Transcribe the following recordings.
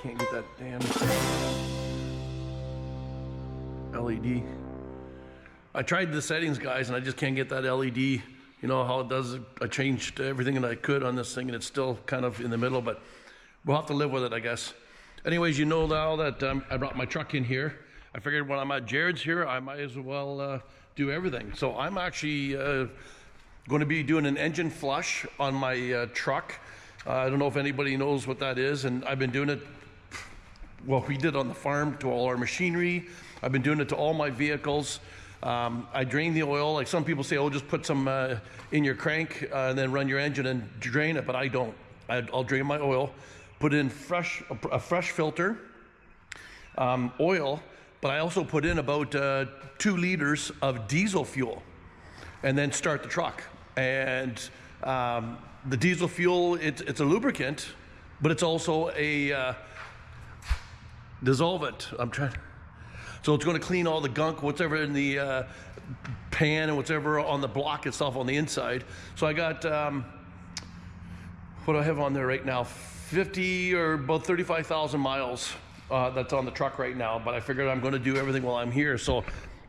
Can't get that damn LED. I tried the settings, guys, and I just can't get that LED. You know how it does. I changed everything that I could on this thing, and it's still kind of in the middle, but we'll have to live with it, I guess. Anyways, you know now that I brought my truck in here. I figured when I'm at Jared's here, I might as well do everything. So I'm actually going to be doing an engine flush on my truck. I don't know if anybody knows what that is, and I've been doing it. Well, we did on the farm to all our machinery. I've been doing it to all my vehicles. I drain the oil. Like some people say, oh, just put some in your crank and then run your engine and drain it, but I don't. I'll drain my oil, put in a fresh filter, oil, but I also put in about 2 liters of diesel fuel and then start the truck. And the diesel fuel, it's a lubricant, but it's also a dissolvent. So it's going to clean all the gunk, whatever in the pan and whatever on the block itself on the inside. So I got, what do I have on there right now? 50 or about 35,000 miles that's on the truck right now, but I figured I'm going to do everything while I'm here. So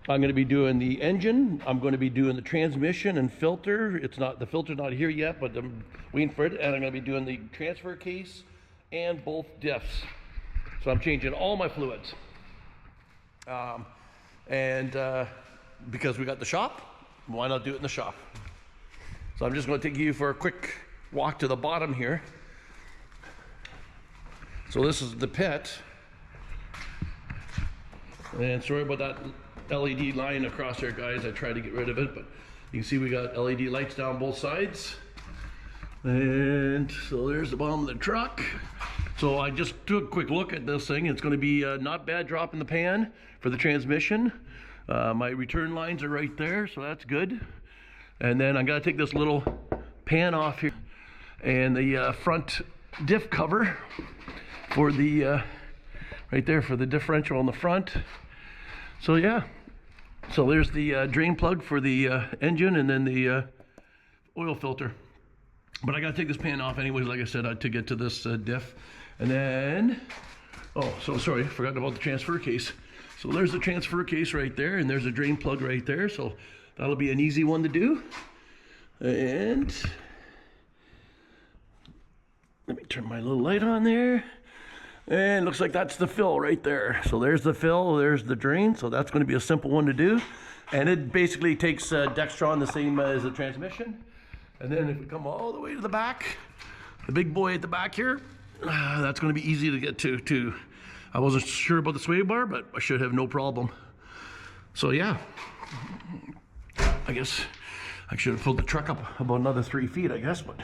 I'm going to be doing the engine, I'm going to be doing the transmission and filter. The filter's not here yet, but I'm waiting for it. And I'm going to be doing the transfer case and both diffs. So I'm changing all my fluids. Because we got the shop, why not do it in the shop? So I'm just going to take you for a quick walk to the bottom here. So this is the pit. And sorry about that LED line across there, guys. I tried to get rid of it, but you can see we got LED lights down both sides. And so there's the bottom of the truck. So I just took a quick look at this thing. It's going to be not bad drop in the pan for the transmission. My return lines are right there, so that's good. And then I'm going to take this little pan off here and the front diff cover for the right there for the differential on the front. So yeah, so there's the drain plug for the engine and then the oil filter. But I got to take this pan off anyways, like I said, to get to this diff. And then, oh, so sorry, forgot about the transfer case. So there's the transfer case right there, and there's a drain plug right there. So that'll be an easy one to do. And let me turn my little light on there. And looks like that's the fill right there. So there's the fill, there's the drain. So that's going to be a simple one to do. And it basically takes Dextron the same as the transmission. And then if we come all the way to the back, the big boy at the back here, that's going to be easy to get to too. I wasn't sure about the sway bar, but I should have no problem. So yeah, I guess I should have pulled the truck up about another 3 feet, I guess, but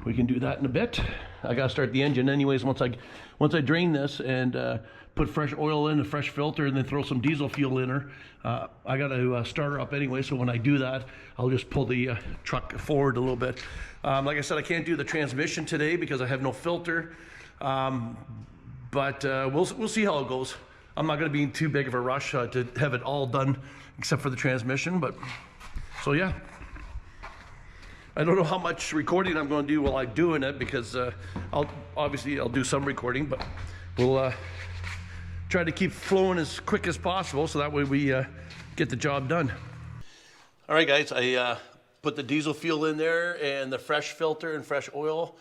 we can do that in a bit. I gotta start the engine anyways once I drain this and put fresh oil in, a fresh filter, and then throw some diesel fuel in her. I gotta start her up anyway, so when I do that, I'll just pull the truck forward a little bit. Like I said, I can't do the transmission today because I have no filter, but we'll see how it goes. I'm not gonna be in too big of a rush to have it all done except for the transmission, but so yeah. I don't know how much recording I'm going to do while I'm doing it because I'll do some recording, but we'll try to keep flowing as quick as possible so that way we get the job done. All right, guys, I put the diesel fuel in there and the fresh filter and fresh oil.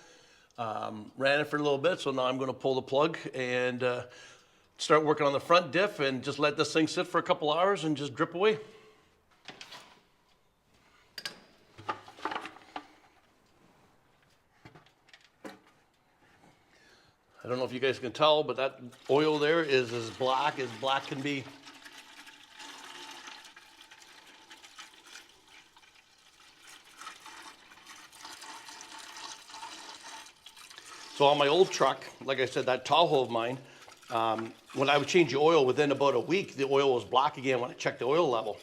Ran it for a little bit, so now I'm going to pull the plug and start working on the front diff and just let this thing sit for a couple hours and just drip away. I don't know if you guys can tell, but that oil there is as black can be. So on my old truck, like I said, that Tahoe of mine, when I would change the oil within about a week, the oil was black again when I checked the oil level.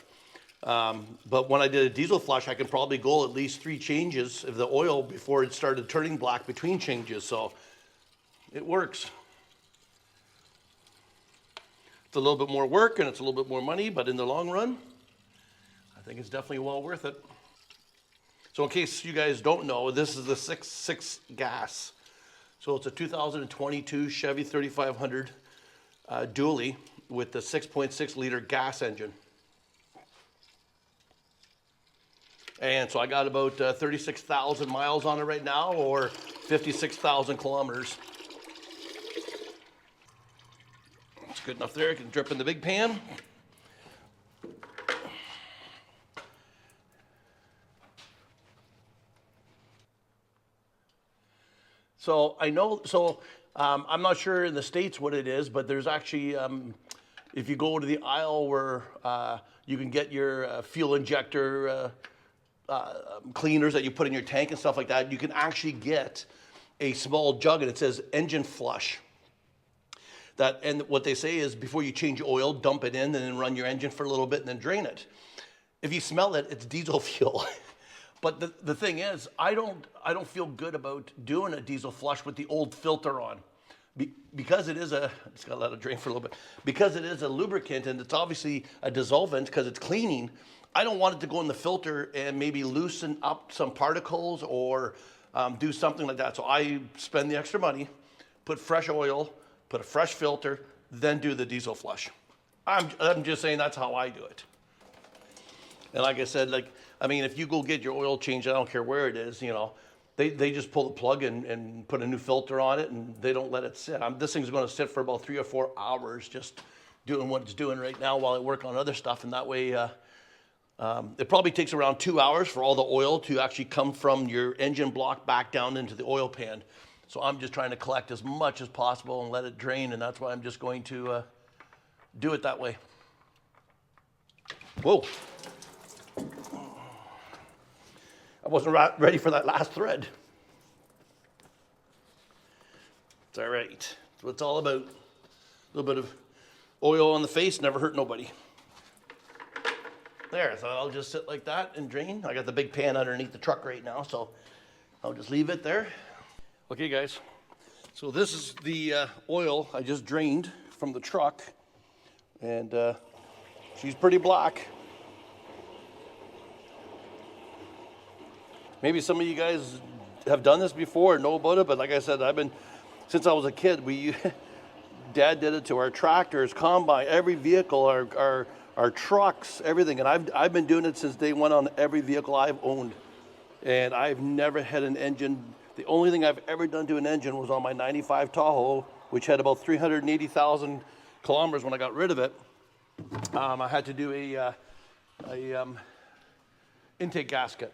But when I did a diesel flush, I could probably go at least 3 changes of the oil before it started turning black between changes. So it works. It's a little bit more work and it's a little bit more money, but in the long run, I think it's definitely well worth it. So in case you guys don't know, this is the 6.6 gas. So it's a 2022 Chevy 3500 dually with the 6.6 liter gas engine. And so I got about 36,000 miles on it right now, or 56,000 kilometers. It's good enough there. It can drip in the big pan. So I know, I'm not sure in the States what it is, but there's actually, if you go to the aisle where you can get your fuel injector cleaners that you put in your tank and stuff like that, you can actually get a small jug and it says engine flush. And what they say is before you change oil, dump it in and then run your engine for a little bit and then drain it. If you smell it, it's diesel fuel. But the thing is, I don't feel good about doing a diesel flush with the old filter on. Because it is just gotta let it drain for a little bit. Because it is a lubricant and it's obviously a dissolvent because it's cleaning, I don't want it to go in the filter and maybe loosen up some particles or do something like that. So I spend the extra money, put fresh oil, put a fresh filter, then do the diesel flush. I'm just saying that's how I do it. And like I said, if you go get your oil changed, I don't care where it is, they just pull the plug and put a new filter on it and they don't let it sit. This thing's going to sit for about 3 or 4 hours just doing what it's doing right now while I work on other stuff. And that way, it probably takes around 2 hours for all the oil to actually come from your engine block back down into the oil pan. So I'm just trying to collect as much as possible and let it drain, and that's why I'm just going to do it that way. Whoa. I wasn't ready for that last thread. It's all right. That's what it's all about. A little bit of oil on the face, never hurt nobody. There, so I'll just sit like that and drain. I got the big pan underneath the truck right now, so I'll just leave it there. Okay, guys, so this is the oil I just drained from the truck, and she's pretty black. Maybe some of you guys have done this before or know about it, but like I said, since I was a kid, Dad did it to our tractors, combine, every vehicle, our trucks, everything, and I've been doing it since day one on every vehicle I've owned, and I've never had an engine. The only thing I've ever done to an engine was on my 95 Tahoe, which had about 380,000 kilometers when I got rid of it. I had to do a intake gasket,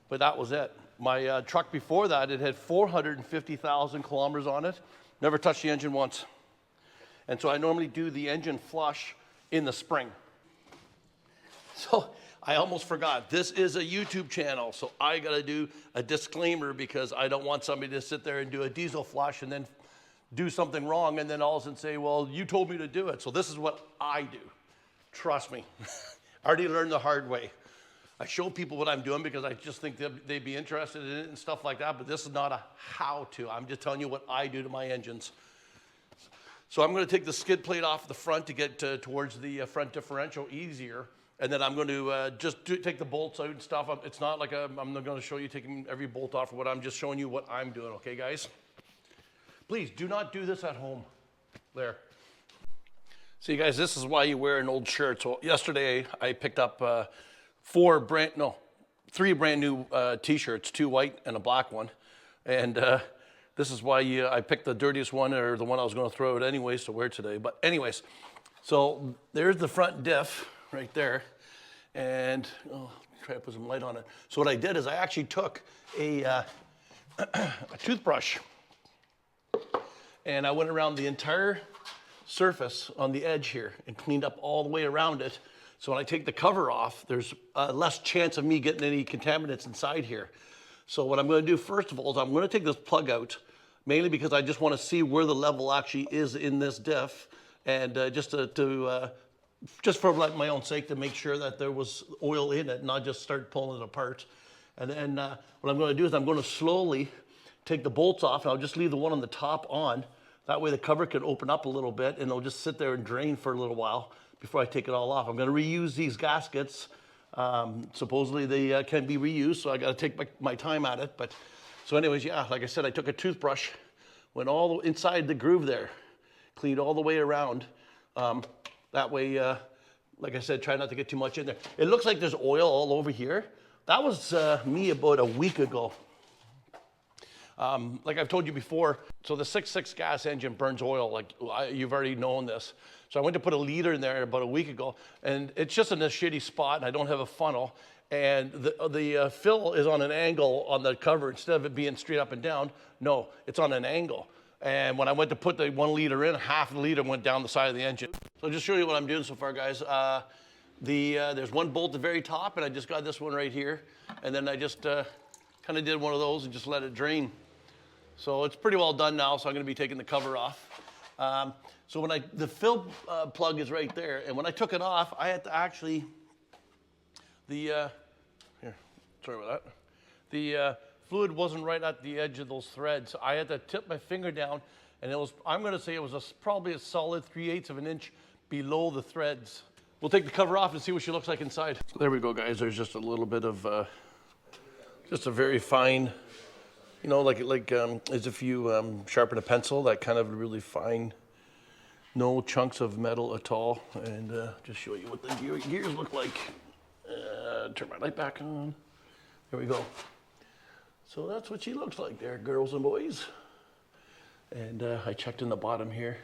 but that was it. My truck before that, it had 450,000 kilometers on it. Never touched the engine once. And so I normally do the engine flush in the spring. So I almost forgot. This is a YouTube channel, so I got to do a disclaimer because I don't want somebody to sit there and do a diesel flush and then do something wrong and then all of a sudden say, well, you told me to do it. So this is what I do. Trust me. I already learned the hard way. I show people what I'm doing because I just think they'd be interested in it and stuff like that, but this is not a how-to. I'm just telling you what I do to my engines. So I'm going to take the skid plate off the front to get towards the front differential easier, and then I'm going to take the bolts out and stuff. It's not like I'm not going to show you taking every bolt off or what. I'm just showing you what I'm doing, okay, guys? Please do not do this at home. There. See, guys, this is why you wear an old shirt. So yesterday I picked up 3 brand new t-shirts, 2 white and a black one. And this is why I picked the dirtiest one, or the one I was going to throw out anyways to wear today. But anyways, so there's the front diff right there. And try to put some light on it. So what I did is I actually took a toothbrush and I went around the entire surface on the edge here and cleaned up all the way around it. So when I take the cover off, there's less chance of me getting any contaminants inside here. So what I'm going to do first of all is I'm going to take this plug out, mainly because I just want to see where the level actually is in this diff, and just for like my own sake to make sure that there was oil in it, not just start pulling it apart. And then what I'm going to do is I'm going to slowly take the bolts off, and I'll just leave the one on the top on. That way the cover can open up a little bit and it'll just sit there and drain for a little while before I take it all off. I'm going to reuse these gaskets. Supposedly they can be reused, so I got to take my time at it. But so anyways, yeah, like I said, I took a toothbrush, went all inside the groove there, cleaned all the way around. That way, like I said, try not to get too much in there. It looks like there's oil all over here. That was me about a week ago. Like I've told you before, so the 6.6 gas engine burns oil, like you've already known this. So I went to put a liter in there about a week ago, and it's just in a shitty spot, and I don't have a funnel, and the fill is on an angle on the cover. Instead of it being straight up and down, no, it's on an angle. And when I went to put the 1 liter in, half the liter went down the side of the engine. So I'll just show you what I'm doing so far, guys. There's one bolt at the very top, and I just got this one right here, and then I just kind of did one of those and just let it drain. So it's pretty well done now, so I'm going to be taking the cover off. So when the fill plug is right there, and when I took it off, I had to actually, here, sorry about that. The fluid wasn't right at the edge of those threads. I had to tip my finger down, and I'm going to say it was probably a solid 3/8 of an inch below the threads. We'll take the cover off and see what she looks like inside. So there we go, guys. There's just a little bit of, just a very fine, you know, like as if you sharpen a pencil, that kind of really fine, no chunks of metal at all. And just show you what the gears look like. Turn my light back on. There we go. So that's what she looks like there, girls and boys. And I checked in the bottom here,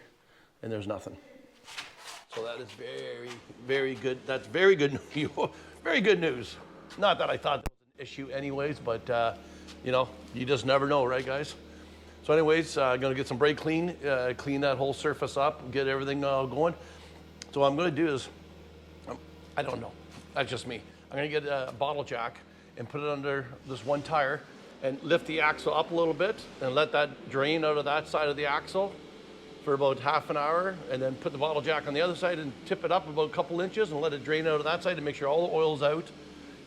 and there's nothing. So that is very, very good. That's very good news. Very good news. Not that I thought that was an issue anyways, but you know, you just never know, right, guys? So anyways, I'm going to get some brake clean, clean that whole surface up, get everything going. So what I'm going to do is, I don't know, that's just me. I'm going to get a bottle jack and put it under this one tire and lift the axle up a little bit and let that drain out of that side of the axle for about half an hour, and then put the bottle jack on the other side and tip it up about a couple inches and let it drain out of that side to make sure all the oil's out.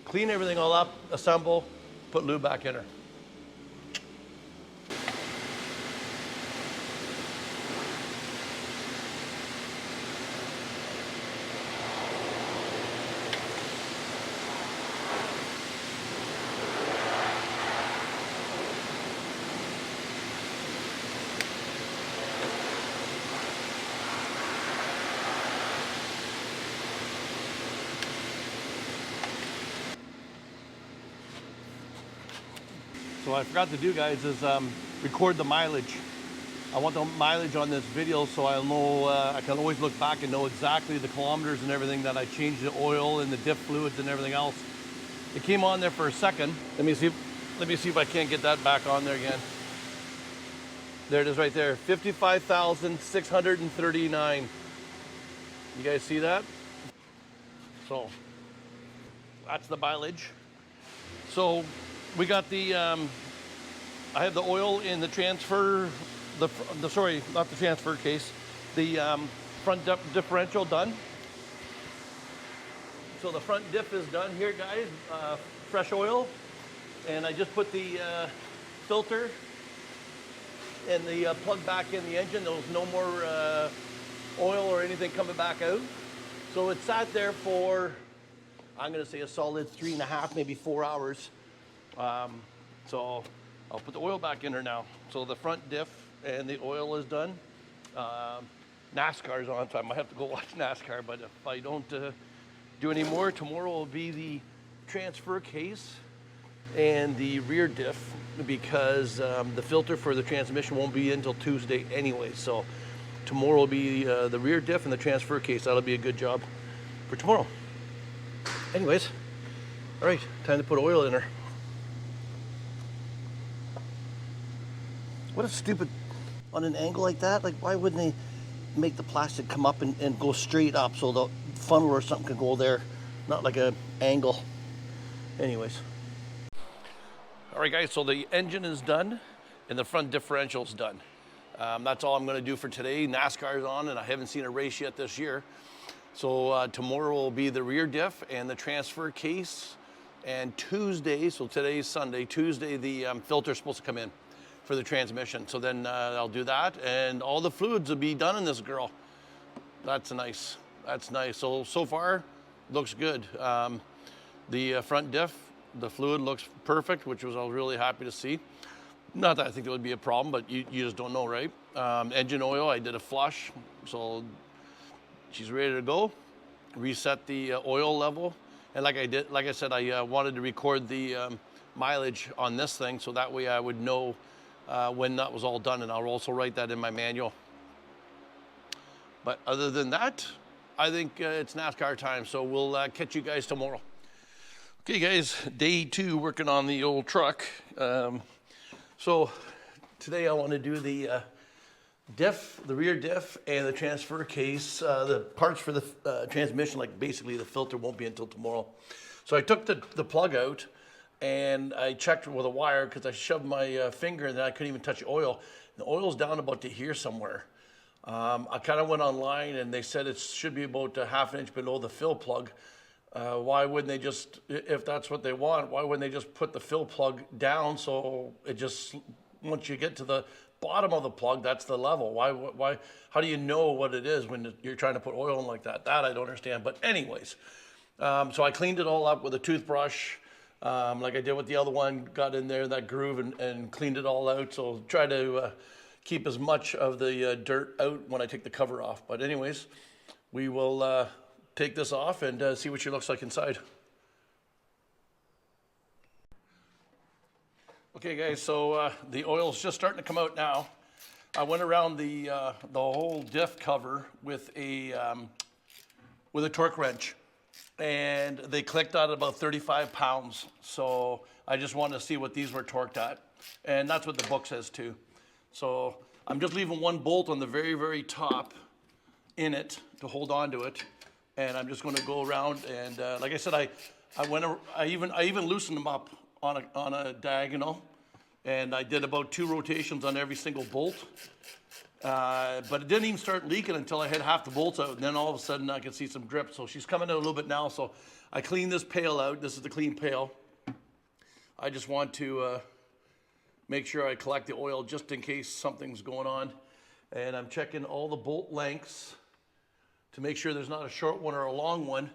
Clean everything all up, assemble, put lube back in her. So what I forgot to do, guys, is record the mileage. I want the mileage on this video so I'll know, I can always look back and know exactly the kilometers and everything that I changed the oil and the diff fluids and everything else. It came on there for a second. Let me see if I can't get that back on there again. There it is right there, 55,639. You guys see that? So That's the mileage. So we got the, I have the oil in the transfer, sorry, not the transfer case, the front differential done. So the front diff is done here, guys, fresh oil. And I just put the filter and the plug back in the engine. There was no more oil or anything coming back out. So it sat there for, I'm gonna say a solid 3.5, maybe 4 hours. So I'll put the oil back in there now. So the front diff and the oil is done. NASCAR's on, so I might have to go watch NASCAR, but if I don't do any more, tomorrow will be the transfer case and the rear diff, because the filter for the transmission won't be until Tuesday anyway. So tomorrow will be the rear diff and the transfer case. That'll be a good job for tomorrow. Anyways, all right, time to put oil in her. What a stupid, on an angle like that, like why wouldn't they make the plastic come up and go straight up so the funnel or something can go there, not like an angle. Anyways. All right, guys, so the engine is done and the front differential is done. That's all I'm going to do for today. NASCAR's on, and I haven't seen a race yet this year. So tomorrow will be the rear diff and the transfer case. And Tuesday, so today's Sunday, Tuesday, the filter's supposed to come in for the transmission. So then I'll do that, and all the fluids will be done in this girl. That's nice. That's nice. So far, looks good. The front diff, the fluid looks perfect, which I was really happy to see. Not that I think there would be a problem, but you just don't know, right? Engine oil, I did a flush, so she's ready to go. Reset the oil level, and like I said, I wanted to record the mileage on this thing, so that way I would know when that was all done, and I'll also write that in my manual. But other than that, I think it's NASCAR time, so we'll catch you guys tomorrow. Okay, guys, day 2 working on the old truck. So today I want to do the diff, the rear diff, and the transfer case. The parts for the transmission, like basically the filter, won't be until tomorrow. So I took the plug out and I checked with a wire because I shoved my finger and then I couldn't even touch the oil. The oil's down about to here somewhere. I kind of went online and they said it should be about a ½ inch below the fill plug. Why wouldn't they just, if that's what they want, why wouldn't they just put the fill plug down so it just, once you get to the bottom of the plug, that's the level? Why, how do you know what it is when you're trying to put oil in like that? That I don't understand, but anyways. So I cleaned it all up with a toothbrush, like I did with the other one, got in there, that groove, and cleaned it all out. So try to keep as much of the dirt out when I take the cover off. But anyways, we will take this off and see what she looks like inside. Okay, guys, so the oil's just starting to come out now. I went around the whole diff cover with a torque wrench, and they clicked out at about 35 pounds. So I just wanted to see what these were torqued at, and that's what the book says too. So I'm just leaving one bolt on the very, very top in it to hold on to it, and I'm just going to go around and like I said, I even loosened them up on a diagonal, and I did about 2 rotations on every single bolt. But it didn't even start leaking until I had half the bolts out, and then all of a sudden I could see some drip. So she's coming out a little bit now. So I cleaned this pail out. This is the clean pail. I just want to make sure I collect the oil just in case something's going on. And I'm checking all the bolt lengths to make sure there's not a short one or a long one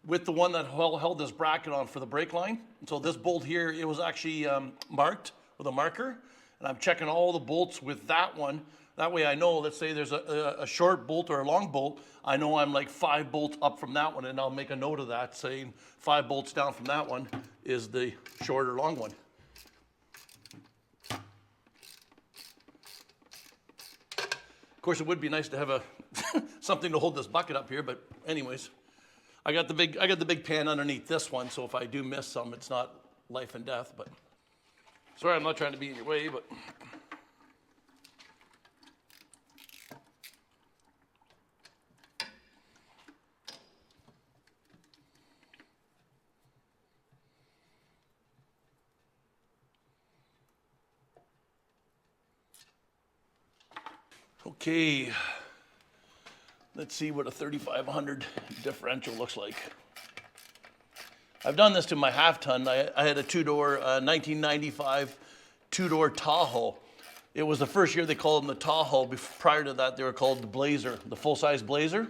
with the one that held this bracket on for the brake line. So this bolt here, it was actually marked with a marker, and I'm checking all the bolts with that one. That way I know, let's say there's a short bolt or a long bolt, I know I'm like 5 bolts up from that one, and I'll make a note of that, saying 5 bolts down from that one is the short or long one. Of course, it would be nice to have something to hold this bucket up here, but anyways, I got the big pan underneath this one, so if I do miss some, it's not life and death. But sorry, I'm not trying to be in your way, but Okay, let's see what a 3500 differential looks like. I've done this to my half ton. I had a two-door 1995 two-door Tahoe. It was the first year they called them the Tahoe. Prior to that, they were called the Blazer, the full-size Blazer.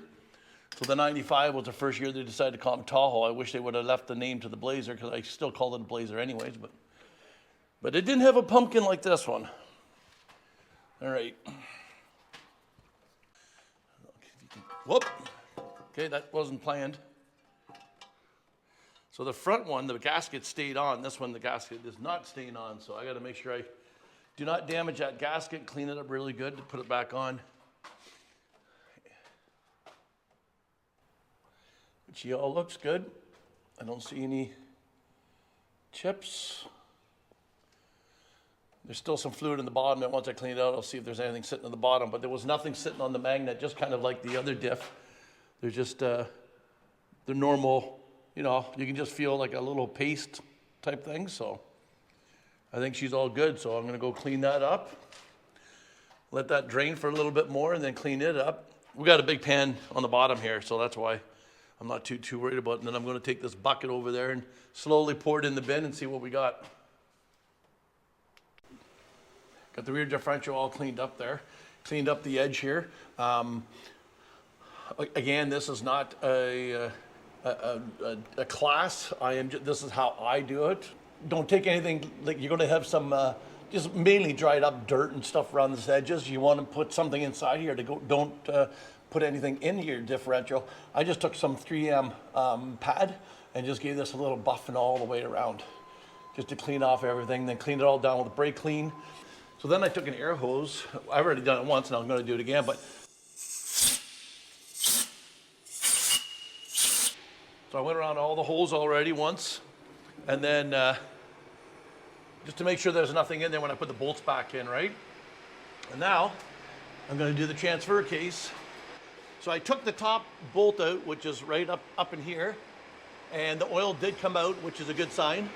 So the 95 was the first year they decided to call them Tahoe. I wish they would have left the name to the Blazer, because I still call it a Blazer anyways. But it didn't have a pumpkin like this one. All right. Whoop. Okay, that wasn't planned. So the front one, the gasket stayed on. This one, the gasket is not staying on. So I got to make sure I do not damage that gasket, clean it up really good to put it back on. Which all looks good. I don't see any chips. There's still some fluid in the bottom, and once I clean it out, I'll see if there's anything sitting at the bottom. But there was nothing sitting on the magnet, just kind of like the other diff. They're just the normal, you know, you can just feel like a little paste type thing. So I think she's all good. So I'm going to go clean that up. Let that drain for a little bit more and then clean it up. We got a big pan on the bottom here, so that's why I'm not too worried about it. And then I'm going to take this bucket over there and slowly pour it in the bin and see what we got. Got the rear differential all cleaned up there. Cleaned up the edge here. Again, this is not a class. This is how I do it. Don't take anything, like you're going to have some just mainly dried up dirt and stuff around the edges. You want to put something inside here to go. Don't put anything in your differential. I just took some 3M pad and just gave this a little buffing all the way around, just to clean off everything. Then clean it all down with a brake clean. So then I took an air hose. I've already done it once, and I'm going to do it again. But so I went around all the holes already once, and then just to make sure there's nothing in there when I put the bolts back in, right? And now I'm going to do the transfer case. So I took the top bolt out, which is right up in here, and the oil did come out, which is a good sign.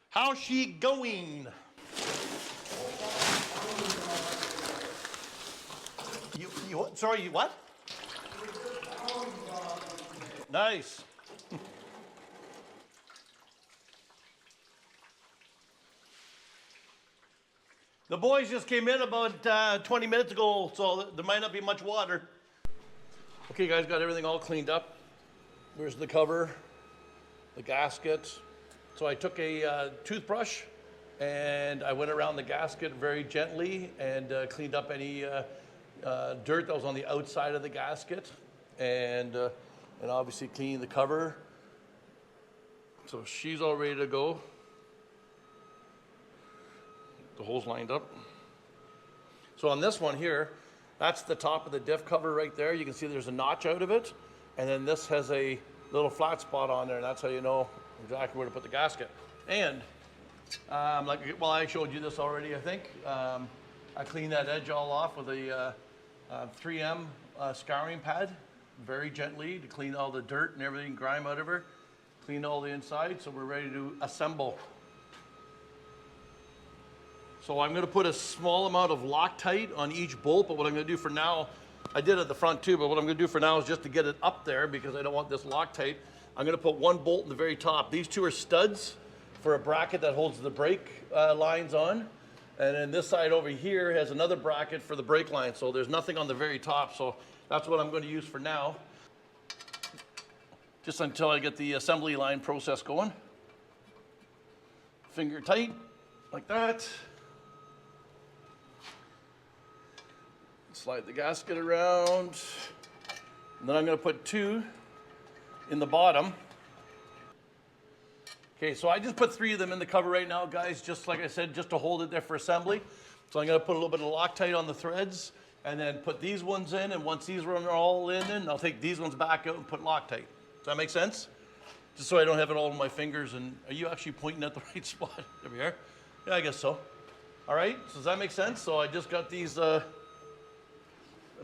How's she going? Sorry, you what? Nice. The boys just came in about 20 minutes ago, so there might not be much water. Okay, guys, got everything all cleaned up. There's the cover, the gasket. So I took a toothbrush and I went around the gasket very gently and cleaned up any dirt that was on the outside of the gasket, and obviously cleaned the cover. So she's all ready to go. The holes lined up. So on this one here, that's the top of the diff cover right there. You can see there's a notch out of it, and then this has a little flat spot on there, and that's how you know exactly where to put the gasket. And I showed you this already, I think. I cleaned that edge all off with a 3M scouring pad, very gently, to clean all the dirt and everything, grime out of her. Cleaned all the inside, so we're ready to assemble. So I'm going to put a small amount of Loctite on each bolt, but what I'm going to do for now, I did at the front too, but what I'm going to do for now is just to get it up there, because I don't want this Loctite. I'm going to put one bolt in the very top. These two are studs for a bracket that holds the brake lines on. And then this side over here has another bracket for the brake line. So there's nothing on the very top. So that's what I'm going to use for now, just until I get the assembly line process going. Finger tight, like that. Slide the gasket around. And then I'm going to put two in the bottom. Okay, so I just put 3 of them in the cover right now, guys, just like I said, just to hold it there for assembly. So I'm going to put a little bit of Loctite on the threads and then put these ones in, and once these ones are all in, then I'll take these ones back out and put Loctite. Does that make sense? Just so I don't have it all in my fingers. And are you actually pointing at the right spot? There we are. Yeah, I guess so. All right, so does that make sense? So I just got these, let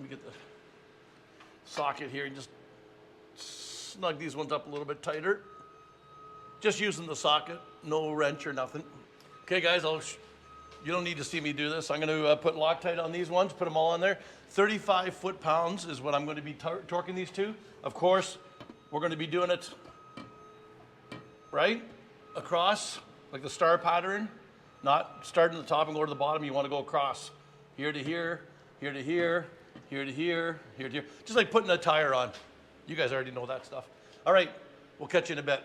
me get the socket here and just snug these ones up a little bit tighter. Just using the socket, no wrench or nothing. Okay guys, you don't need to see me do this. I'm gonna put Loctite on these ones, put them all on there. 35 foot-pounds is what I'm gonna be torquing these to. Of course, we're gonna be doing it right across, like the star pattern, not starting at the top and go to the bottom. You wanna go across, here to here, here to here, here to here, here to here. Just like putting a tire on. You guys already know that stuff. All right, we'll catch you in a bit.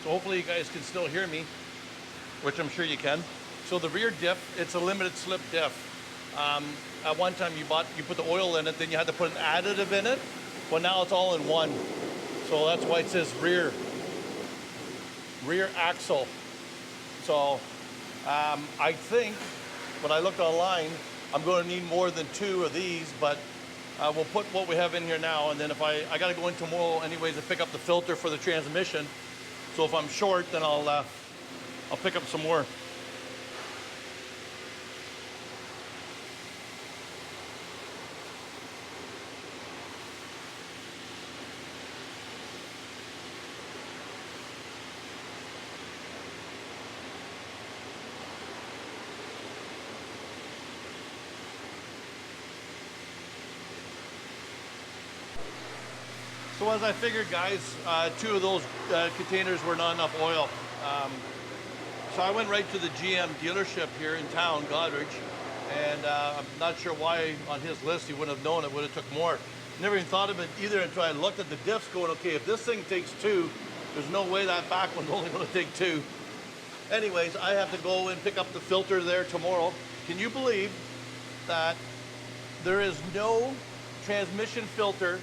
So hopefully you guys can still hear me, which I'm sure you can. So the rear diff, it's a limited slip diff. At one time you put the oil in it, then you had to put an additive in it, but now it's all in one. So that's why it says rear axle. So I think, when I looked online, I'm going to need more than 2 of these, but we'll put what we have in here now, and then if I got to go in tomorrow anyways to pick up the filter for the transmission. So if I'm short, then I'll pick up some more. So as I figured, guys, 2 of those containers were not enough oil. So I went right to the GM dealership here in town, Goderich, and I'm not sure why on his list he wouldn't have known it would have took more. Never even thought of it either until I looked at the diffs going, okay, if this thing takes 2, there's no way that back one's only going to take 2. Anyways, I have to go and pick up the filter there tomorrow. Can you believe that there is no transmission filter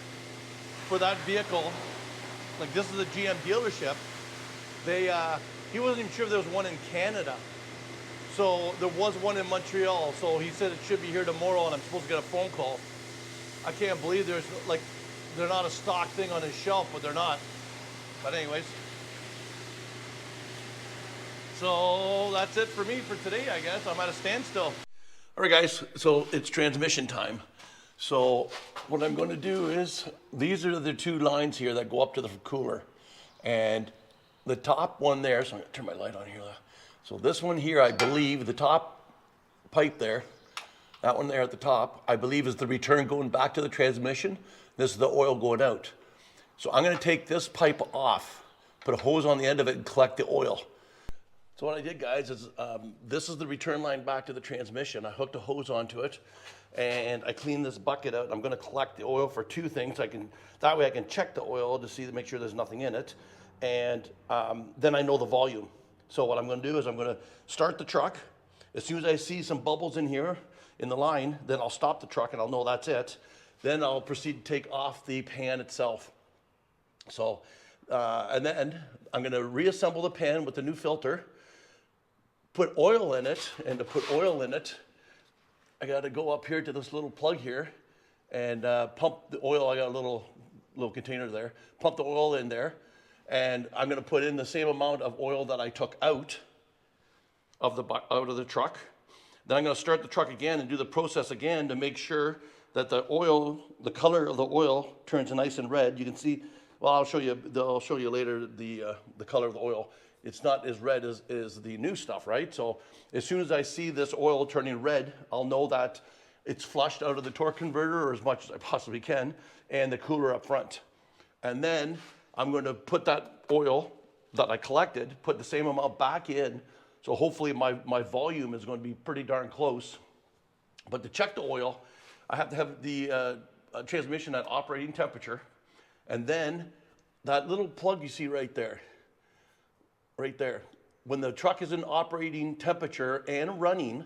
for that vehicle? Like, this is a GM dealership. He wasn't even sure if there was one in Canada. So there was one in Montreal. So he said it should be here tomorrow and I'm supposed to get a phone call. I can't believe they're not a stock thing on his shelf, but they're not. But anyways. So that's it for me for today, I guess. I'm at a standstill. All right, guys, so it's transmission time. So what I'm going to do is, these are the 2 lines here that go up to the cooler. And the top one there, so I'm going to turn my light on here. So this one here, I believe, the top pipe there, that one there at the top, I believe is the return going back to the transmission. This is the oil going out. So I'm going to take this pipe off, put a hose on the end of it and collect the oil. So what I did, guys, is this is the return line back to the transmission. I hooked a hose onto it and I cleaned this bucket out. I'm going to collect the oil for 2 things. That way I can check the oil to see to make sure there's nothing in it. And then I know the volume. So what I'm going to do is I'm going to start the truck. As soon as I see some bubbles in here in the line, then I'll stop the truck and I'll know that's it. Then I'll proceed to take off the pan itself. So, and then I'm going to reassemble the pan with the new filter, put oil in it, and to put oil in it, I got to go up here to this little plug here and pump the oil. I got a little container there. Pump the oil in there, and I'm going to put in the same amount of oil that I took out of the truck. Then I'm going to start the truck again and do the process again to make sure that the oil, the color of the oil, turns nice and red. You can see. Well, I'll show you later the color of the oil. It's not as red as the new stuff, right? So as soon as I see this oil turning red, I'll know that it's flushed out of the torque converter, or as much as I possibly can, and the cooler up front. And then I'm going to put that oil that I collected, put the same amount back in. So hopefully my volume is going to be pretty darn close. But to check the oil, I have to have the transmission at operating temperature. And then that little plug you see right there, when the truck is in operating temperature and running,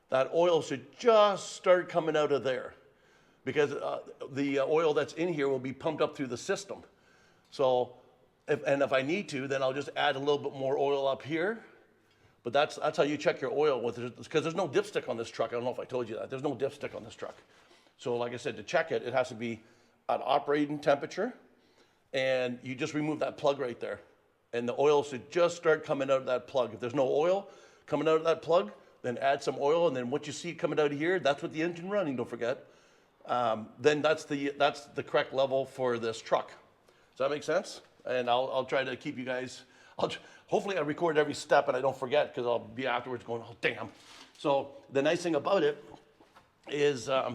that oil should just start coming out of there, because the oil that's in here will be pumped up through the system. So, if I need to, then I'll just add a little bit more oil up here. But that's how you check your oil, because there's no dipstick on this truck. I don't know if I told you that. There's no dipstick on this truck. So like I said, to check it, it has to be at operating temperature, and you just remove that plug right there. And the oil should just start coming out of that plug. If there's no oil coming out of that plug, then add some oil, and then what you see coming out of here, that's with the engine running, don't forget. Then that's the correct level for this truck. Does that make sense? And I'll try to keep you guys, hopefully I record every step and I don't forget, because I'll be afterwards going, oh damn. So the nice thing about it is I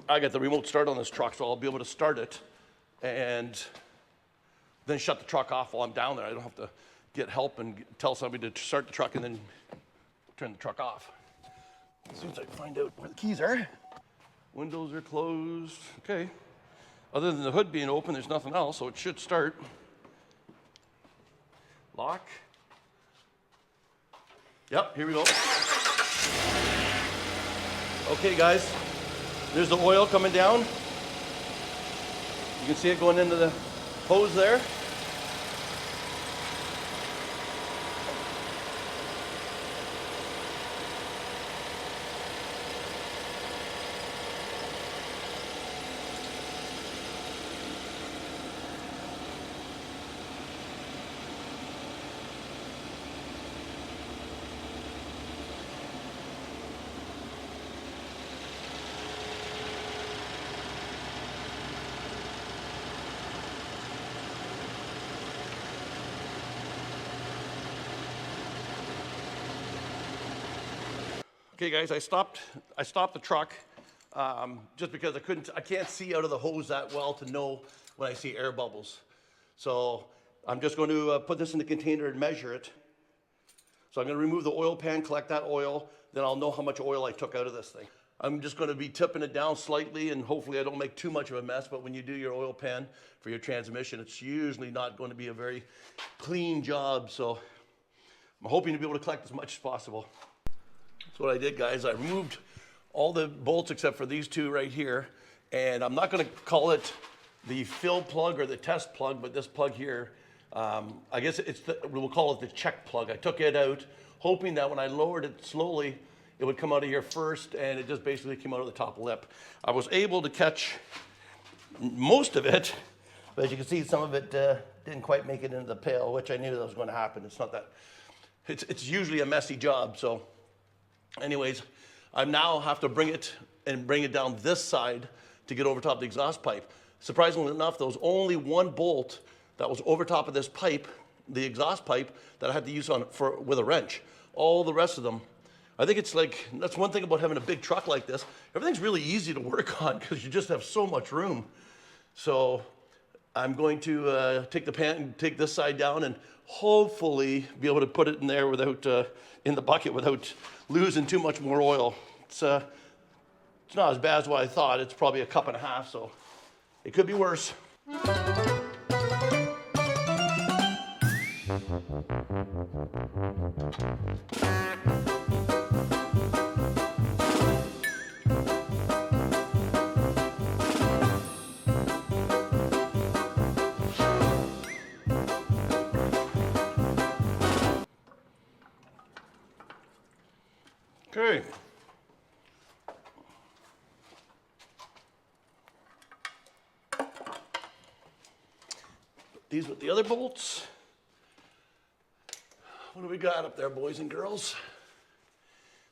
got the remote start on this truck, so I'll be able to start it and then shut the truck off while I'm down there. I don't have to get help and tell somebody to start the truck and then turn the truck off. As soon as I find out where the keys are. Windows are closed. Okay. Other than the hood being open, there's nothing else, so it should start. Lock. Yep, here we go. Okay, guys. There's the oil coming down. You can see it going into the hose there. Okay, guys, I stopped the truck just because I can't see out of the hose that well to know when I see air bubbles. So I'm just going to put this in the container and measure it. So I'm going to remove the oil pan, collect that oil, then I'll know how much oil I took out of this thing. I'm just going to be tipping it down slightly, and hopefully I don't make too much of a mess, but when you do your oil pan for your transmission, it's usually not going to be a very clean job. So I'm hoping to be able to collect as much as possible. So what I did, guys, I removed all the bolts except for these two right here, and I'm not going to call it the fill plug or the test plug, but this plug here, I guess we'll call it the check plug. I took it out, hoping that when I lowered it slowly, it would come out of here first, and it just basically came out of the top lip. I was able to catch most of it, but as you can see, some of it didn't quite make it into the pail, which I knew that was going to happen. It's not that, it's usually a messy job, so. Anyways, I now have to bring it down this side to get over top of the exhaust pipe. Surprisingly enough, there was only one bolt that was over top of this pipe, the exhaust pipe, that I had to use with a wrench. All the rest of them, I think it's like, that's one thing about having a big truck like this. Everything's really easy to work on because you just have so much room. So I'm going to take the pan and take this side down and hopefully be able to put it in there without, in the bucket without losing too much more oil. It's not as bad as what I thought. It's probably a cup and a half, so it could be worse. Okay. These with the other bolts. What do we got up there, boys and girls?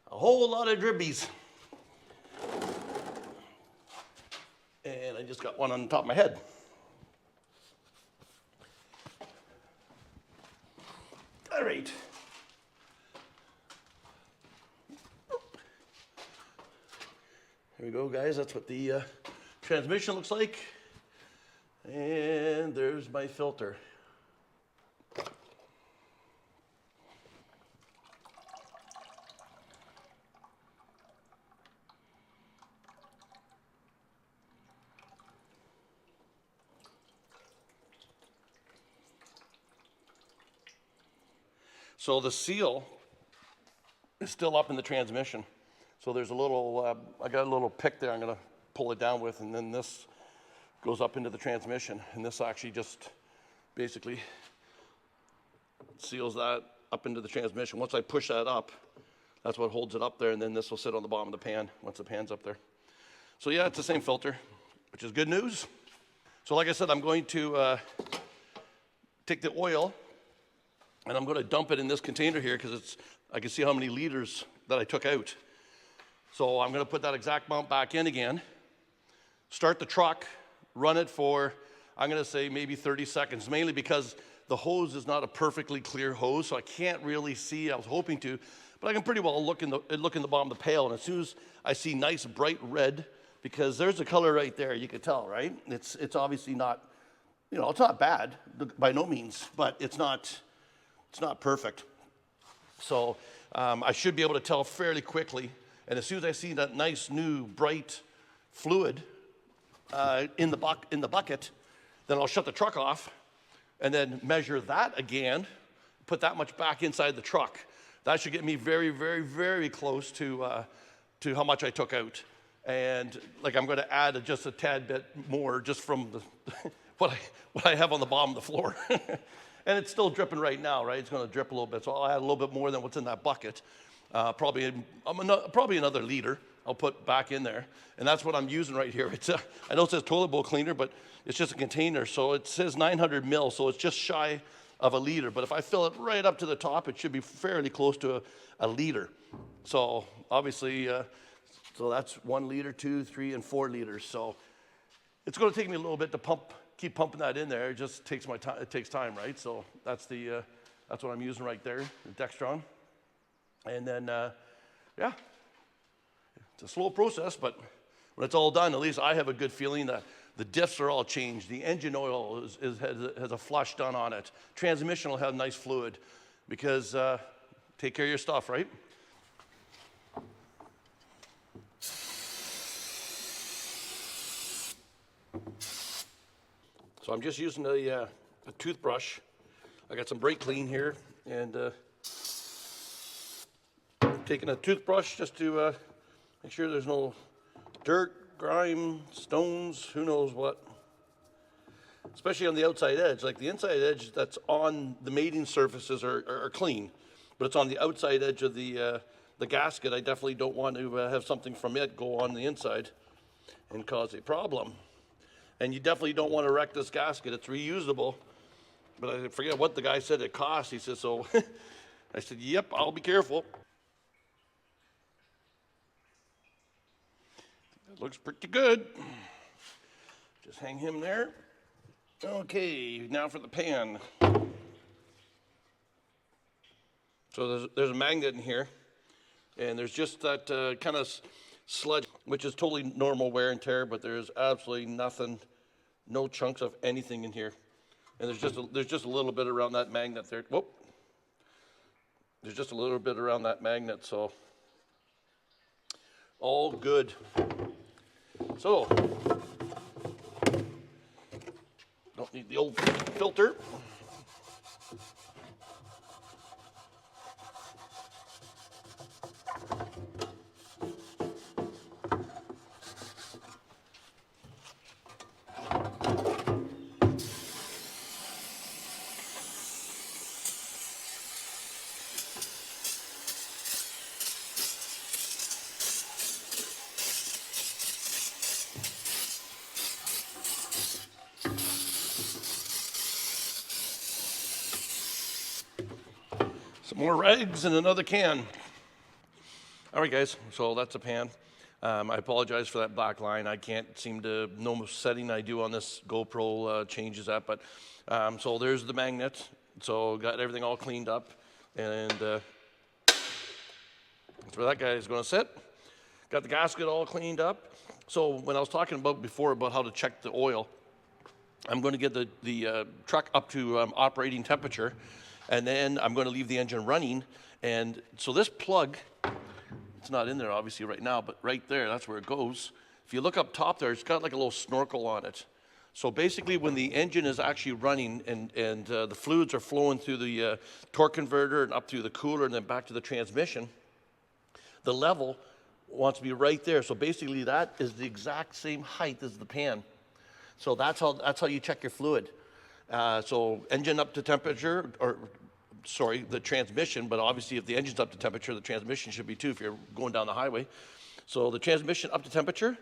A whole lot of dribbies. And I just got one on the top of my head. All right. Here we go, guys. That's what the transmission looks like. And there's my filter. So the seal is still up in the transmission. So there's a little, I got a little pick there I'm gonna pull it down with, and then this goes up into the transmission. And this actually just basically seals that up into the transmission. Once I push that up, that's what holds it up there, and then this will sit on the bottom of the pan once the pan's up there. So yeah, it's the same filter, which is good news. So like I said, I'm going to take the oil, and I'm going to dump it in this container here because I can see how many liters that I took out. So I'm going to put that exact amount back in again, start the truck, run it for, I'm going to say maybe 30 seconds, mainly because the hose is not a perfectly clear hose, so I can't really see. I was hoping to, but I can pretty well look in the bottom of the pail, and as soon as I see nice bright red, because there's a color right there, you can tell, right? It's obviously not, it's not bad by no means, but it's not perfect. So I should be able to tell fairly quickly, and as soon as I see that nice new bright fluid in the bucket, then I'll shut the truck off and then measure that again, put that much back inside the truck. That should get me very, very, very close to how much I took out. And like I'm going to add just a tad bit more just from what I have on the bottom of the floor. And it's still dripping right now, right? It's going to drip a little bit, so I'll add a little bit more than what's in that bucket. Probably another liter I'll put back in there. And that's what I'm using right here. I know it says toilet bowl cleaner, but it's just a container. So it says 900 mil, so it's just shy of a liter. But if I fill it right up to the top, it should be fairly close to a liter. So obviously, so that's 1 liter, 2, 3, and 4 liters. So it's going to take me a little bit to keep pumping that in there. It just takes my time. It takes time, right? So that's that's what I'm using right there, the Dextron. And then, yeah, it's a slow process, but when it's all done, at least I have a good feeling that the diffs are all changed. The engine oil has a flush done on it. Transmission will have nice fluid because take care of your stuff, right? So I'm just using a toothbrush. I got some brake clean here, and taking a toothbrush just to make sure there's no dirt, grime, stones, who knows what. Especially on the outside edge. Like the inside edge that's on the mating surfaces are clean, but it's on the outside edge of the gasket. I definitely don't want to have something from it go on the inside and cause a problem. And you definitely don't want to wreck this gasket. It's reusable. But I forget what the guy said it cost. He said, so I said, yep, I'll be careful. It looks pretty good. Just hang him there. Okay, now for the pan. So there's a magnet in here, and there's just that kind of sludge, which is totally normal wear and tear, but there's absolutely nothing, no chunks of anything in here. And there's just a little bit around that magnet there. Whoop. There's just a little bit around that magnet, so all good. So, don't need the old filter. Some more rags and another can. All right, guys, so that's a pan. I apologize for that black line. I can't seem to, no setting I do on this GoPro changes that, but so there's the magnet. So got everything all cleaned up, and that's where that guy is going to sit. Got the gasket all cleaned up. So when I was talking about before about how to check the oil, I'm going to get the truck up to operating temperature, and then I'm going to leave the engine running. And so this plug, it's not in there obviously right now, but right there, that's where it goes. If you look up top there, it's got like a little snorkel on it. So basically when the engine is actually running and the fluids are flowing through the torque converter and up through the cooler and then back to the transmission, the level wants to be right there. So basically that is the exact same height as the pan. So that's how you check your fluid. So engine up to temperature, or sorry, the transmission, but obviously if the engine's up to temperature, the transmission should be too if you're going down the highway. So the transmission up to temperature,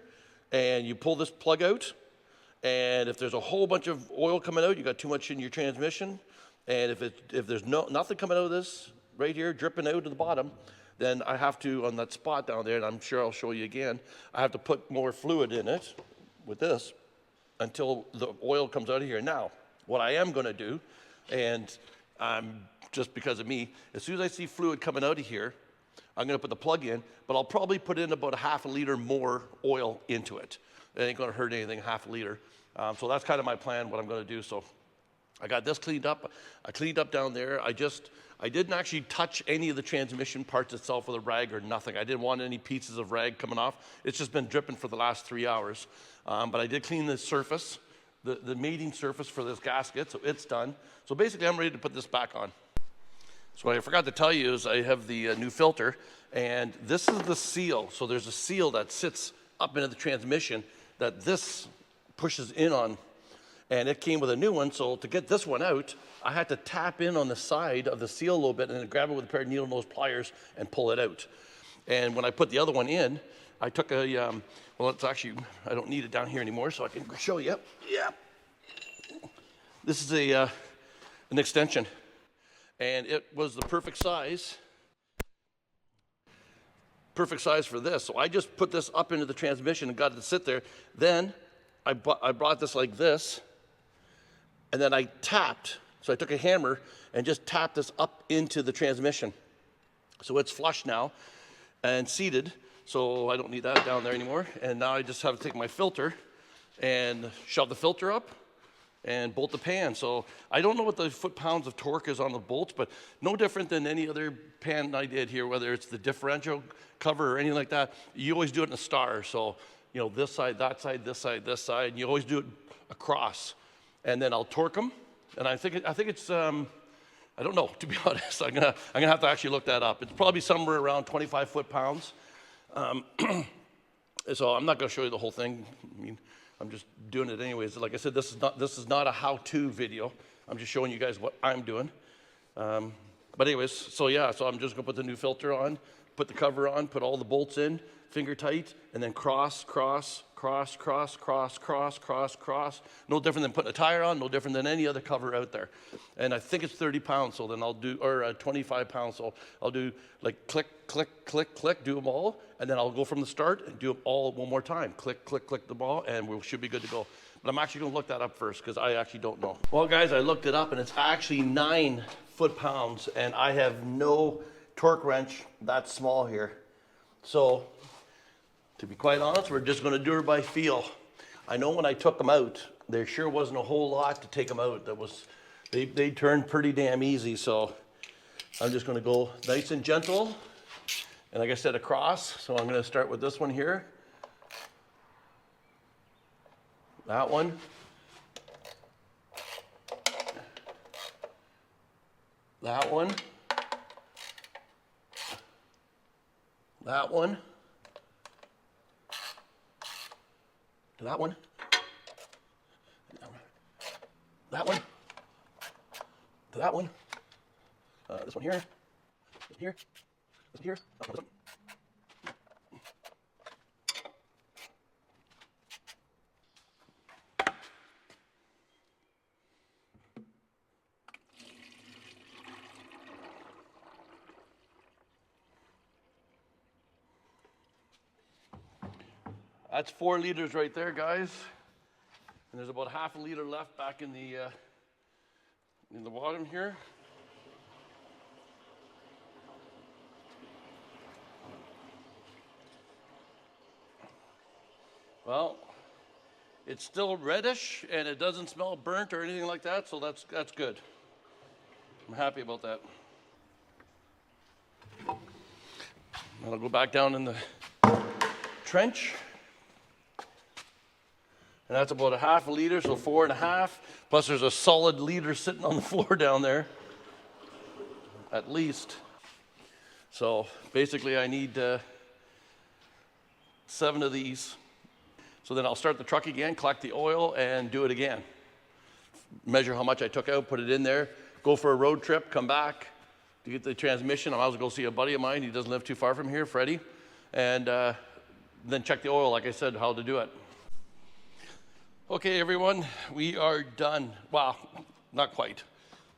and you pull this plug out, and if there's a whole bunch of oil coming out, you got too much in your transmission, and if there's nothing coming out of this right here, dripping out to the bottom, then I have to, on that spot down there, and I'm sure I'll show you again, I have to put more fluid in it with this until the oil comes out of here. Now, what I am gonna do, and just because of me, as soon as I see fluid coming out of here, I'm gonna put the plug in, but I'll probably put in about a half a liter more oil into it. It ain't gonna hurt anything, half a liter. So that's kind of my plan, what I'm gonna do. So I got this cleaned up. I cleaned up down there. I didn't actually touch any of the transmission parts itself with a rag or nothing. I didn't want any pieces of rag coming off. It's just been dripping for the last 3 hours. But I did clean the surface, the mating surface for this gasket, so it's done. So basically I'm ready to put this back on. So what I forgot to tell you is I have the new filter, and this is the seal. So there's a seal that sits up into the transmission that this pushes in on, and it came with a new one. So to get this one out, I had to tap in on the side of the seal a little bit and then grab it with a pair of needle nose pliers and pull it out. And when I put the other one in, I took a, well, it's actually, I don't need it down here anymore, so I can show you. Yeah. This is an extension, and it was the perfect size for this. So I just put this up into the transmission and got it to sit there. Then I brought this like this, and then I tapped. So I took a hammer and just tapped this up into the transmission. So it's flush now and seated. So I don't need that down there anymore. And now I just have to take my filter and shove the filter up and bolt the pan. So I don't know what the foot-pounds of torque is on the bolts, but no different than any other pan I did here, whether it's the differential cover or anything like that. You always do it in a star. So, you know, this side, that side, this side, this side, and you always do it across. And then I'll torque them. And I think it's, I don't know, to be honest. I'm gonna have to actually look that up. It's probably somewhere around 25 foot-pounds. So I'm not gonna show you the whole thing. I mean, I'm just doing it anyways. Like I said, this is not a how-to video. I'm just showing you guys what I'm doing. But anyways, so yeah, so I'm just gonna put the new filter on, put the cover on, put all the bolts in, finger tight, and then cross, cross, cross, cross, cross, cross, cross, cross. No different than putting a tire on, no different than any other cover out there. And I think it's 30 pounds, so then I'll do, or 25 pounds, so I'll do like click, click, click, click, do them all, and then I'll go from the start and do them all one more time. Click, click, click them all, and we should be good to go. But I'm actually gonna look that up first, because I actually don't know. Well, guys, I looked it up, and it's actually 9 foot-pounds, and I have no torque wrench that small here. So, to be quite honest, we're just gonna do it by feel. I know when I took them out, there sure wasn't a whole lot to take them out. They turned pretty damn easy, so I'm just gonna go nice and gentle. And like I said, across, so I'm gonna start with this one here. That one. That one. That one. To that one. That one. To that one. This one here. This one here. This one here. This one. That's 4 liters right there, guys. And there's about half a liter left back in the bottom here. Well, it's still reddish and it doesn't smell burnt or anything like that, so that's good. I'm happy about that. I'll go back down in the trench. And that's about a half a liter, so 4.5. Plus there's a solid liter sitting on the floor down there, at least. So basically I need 7 of these. So then I'll start the truck again, collect the oil, and do it again. Measure how much I took out, put it in there, go for a road trip, come back to get the transmission. I might as well go see a buddy of mine. He doesn't live too far from here, Freddie. And then check the oil, like I said, how to do it. Okay, everyone, we are done. Well, not quite.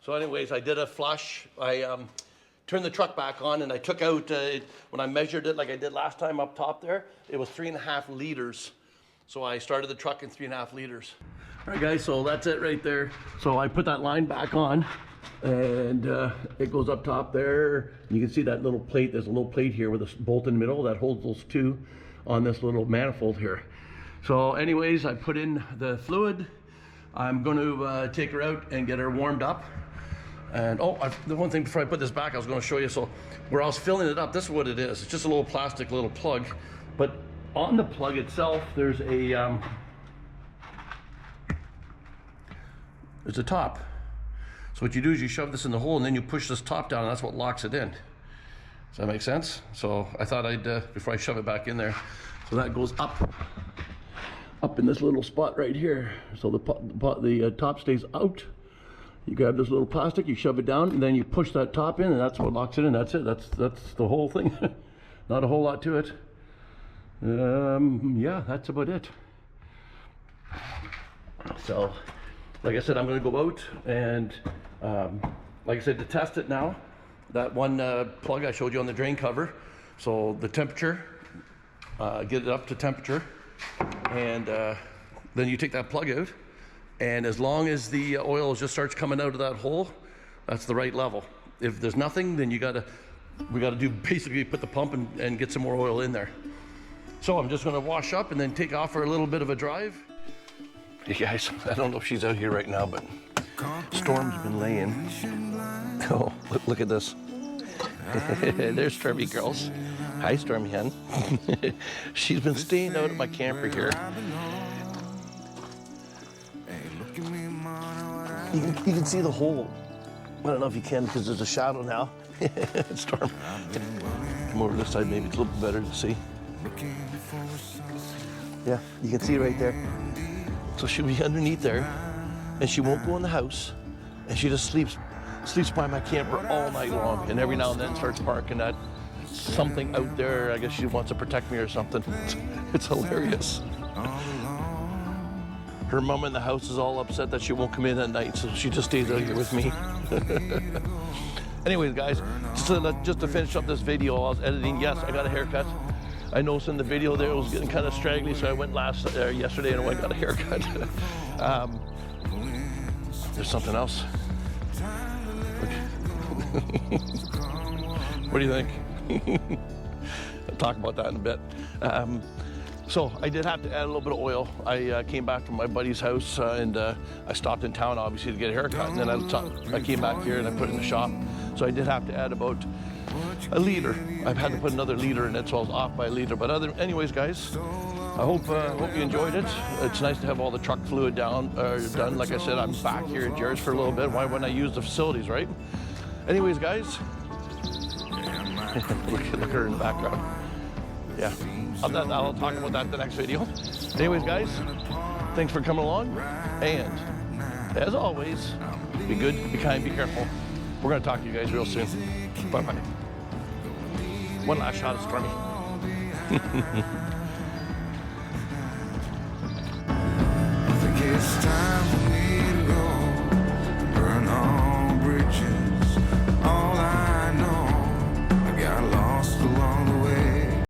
So anyways, I did a flush. I turned the truck back on, and I took out, when I measured it like I did last time up top there, it was 3.5 liters. So I started the truck in 3.5 liters. All right, guys, so that's it right there. So I put that line back on, and it goes up top there. You can see that little plate. There's a little plate here with a bolt in the middle that holds those 2 on this little manifold here. So anyways, I put in the fluid. I'm going to take her out and get her warmed up. And the one thing before I put this back, I was going to show you. So where I was filling it up, this is what it is. It's just a little plastic little plug. But on the plug itself, there's a top. So what you do is you shove this in the hole, and then you push this top down, and that's what locks it in. Does that make sense? So I thought I'd, before I shove it back in there, so that goes up in this little spot right here. So the top stays out. You grab this little plastic, you shove it down, and then you push that top in, and that's what locks it in. That's it. That's the whole thing. Not a whole lot to it. Yeah, that's about it. So, like I said, I'm going to go out and, like I said, to test it now. That one plug I showed you on the drain cover. So the temperature, get it up to temperature. And then you take that plug out, and as long as the oil just starts coming out of that hole, that's the right level. If there's nothing, then we gotta do basically put the pump and get some more oil in there. So I'm just gonna wash up and then take off for a little bit of a drive. Hey guys, I don't know if she's out here right now, but Storm's been laying. Oh, look at this. There's Stormy girls. Hi, Stormy hen. She's been staying out at my camper here. You can see the hole. I don't know if you can because there's a shadow now. Storm. Come over this side, maybe it's a little bit better to see. Yeah, you can see it right there. So she'll be underneath there, and she won't go in the house, and she just sleeps by my camper all night long, and every now and then starts barking at something out there. I guess she wants to protect me or something. It's hilarious. Her mom in the house is all upset that she won't come in at night, so she just stays out here with me. Anyways, guys, just to finish up this video, I was editing. Yes, I got a haircut. I noticed in the video there it was getting kind of straggly, so I went yesterday and I got a haircut. There's something else. What do you think? I'll talk about that in a bit. So I did have to add a little bit of oil. I came back from my buddy's house and I stopped in town, obviously, to get a haircut. And then I came back here and I put it in the shop. So I did have to add about a liter. I've had to put another liter in it, so I was off by a liter. But anyways, guys, I hope you enjoyed it. It's nice to have all the truck fluid done. Like I said, I'm back here at Jared's for a little bit. Why wouldn't I use the facilities, right? Anyways, guys, look at her in the background. Yeah, I'll talk about that in the next video. Anyways, guys, thanks for coming along. And as always, be good, be kind, be careful. We're going to talk to you guys real soon. Bye-bye. One last shot of Stormy.